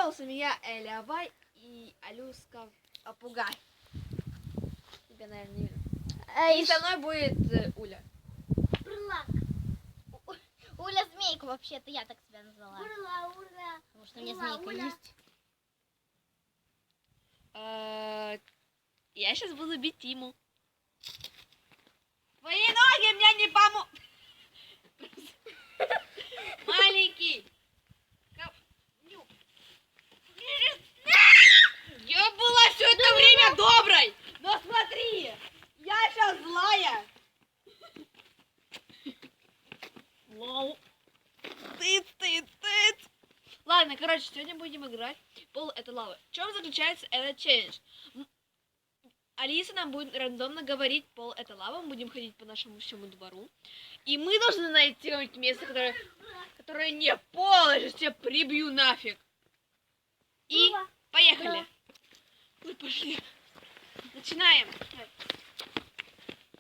веселая семья Эля Бай и Алюска Попугай. Тебя, наверное, не видно. И со мной будет Уля. Ура! Уля Змейка, вообще-то я так себя назвала. Ура, ура! Потому что у меня змейка есть. Я сейчас буду бить Тиму. Твои ноги мне не помогут. Маленький. Я была все это время доброй. Но смотри, я сейчас злая. Лол. Ты. Ладно, короче, сегодня будем играть. Пол это лава. В чем заключается этот челлендж? Алиса нам будет рандомно говорить, пол это лава, мы будем ходить по нашему всему двору. И мы должны найти место, которое не пол, я сейчас тебя прибью нафиг. И поехали. Мы пошли. Начинаем.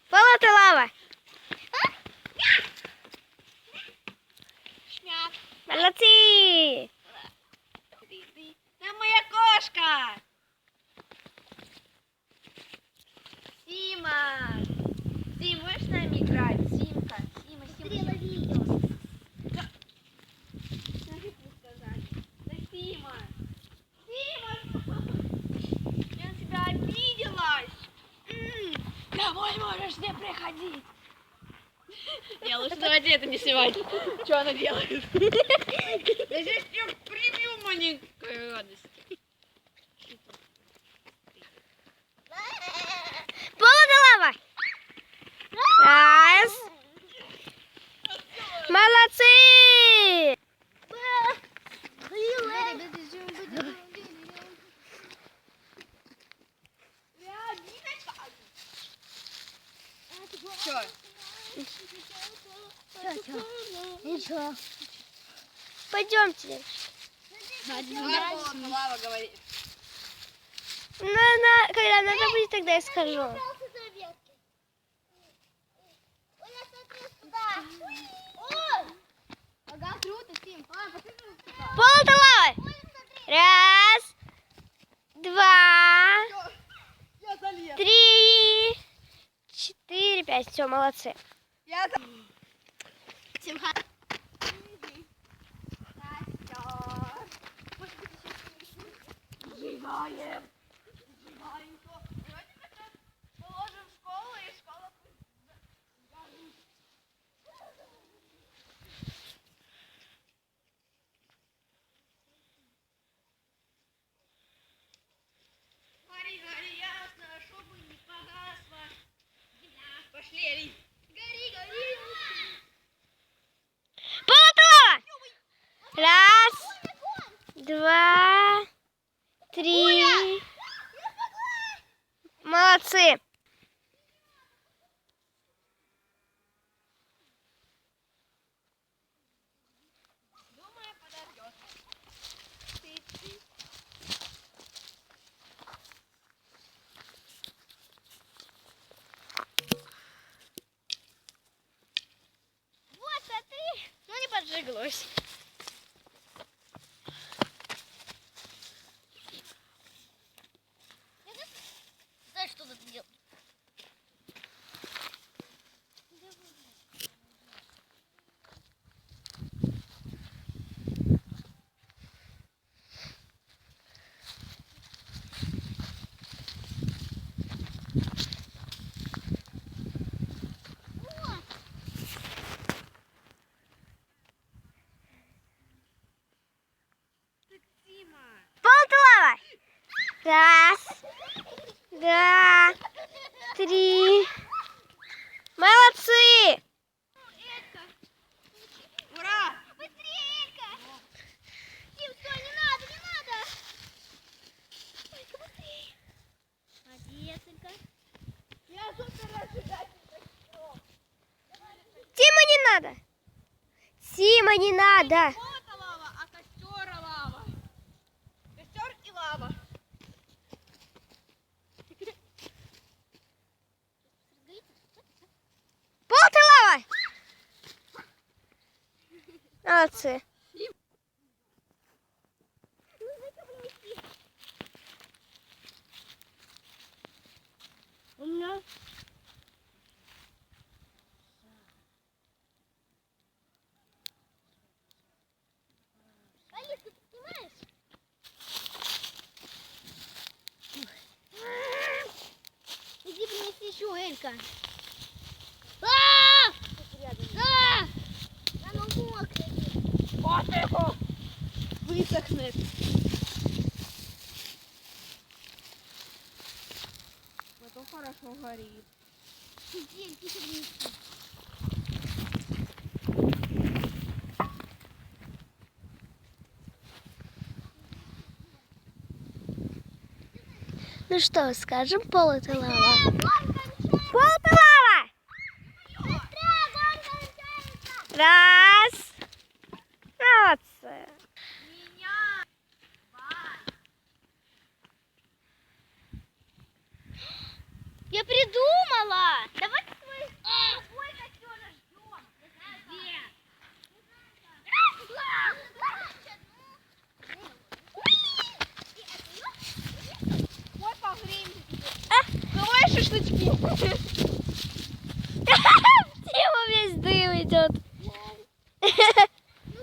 Пол это лава. Шмяк. Молодцы. Там моя кошка. Сима! Сим, можешь с нами играть? Симка. Сима. Лови ее. Да. Сказать. Да, Сима! Я на тебя обиделась! Домой можешь не приходить! Не, лучше давайте это не снимать. Что она делает? Я сейчас ее прибью, маленькая радость. Пол это лава. Раз. Молодцы. Что? Ничего. Пойдемте. Лава говорит. Когда надо будет, тогда я скажу. Ага, круто, Тим. Пол это лава. Раз, два, Я залез. 3, 4, 5. Все, молодцы. Я Сжигаем. Давайте хотя положим в школу и школа пусть. Гори, ясно, чтобы не погасла. Пошли, Али. Гори. Пол это лава. Раз, два, 3. Молодцы. Думаю, подождет. Вот, смотри. Ну, не поджиглось. Знаешь, что тут делать? Пол это лава. Раз, два, 3. Молодцы. Ура! Быстрее! Тим, стой, не надо. Ой-ка, быстрее. Молодец, Илька. Я супер ожидательный. Тима не надо. Тима не надо. Вот лава, а костер лава. Костер и лава. Пол это лава. Молодцы. Ника. А! А! Оно мокрое. Котику! Висохне. Зато хорошо горит. Иди, иди вниз. Ну что, скажем, пол это лава. Пол это лава! Раз. Молодцы. Я придумала! Давай свой костер ждем. Где? Ой, погреемся теперь. Давай шашлычки. Тема весь дым идет. Ну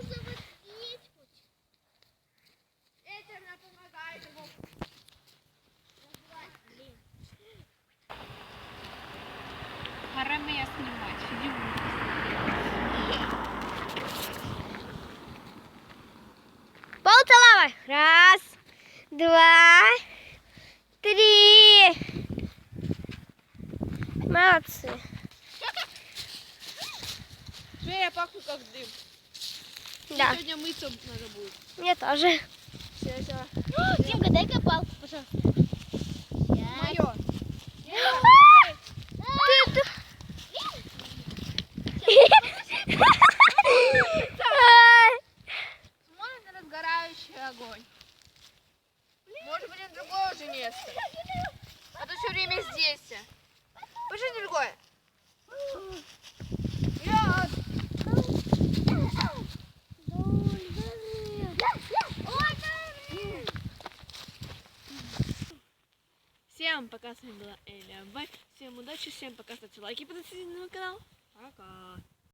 заводить хоть. Ветер нам помогает его. Пора меня снимать. Иди Пол это лава. Раз, два, три. Молодцы. я пахну как дым. Да, Сегодня мыться надо будет. мне тоже. Все. Димка, дай-ка палку, пожалуйста. Мое. Смотрим на разгорающий огонь. Может быть, на другое уже место. А то все время здесь. Пошли другое. Всем пока, с вами была Эля Бай. Всем удачи, всем пока, ставьте лайки, подписывайтесь на мой канал. Пока.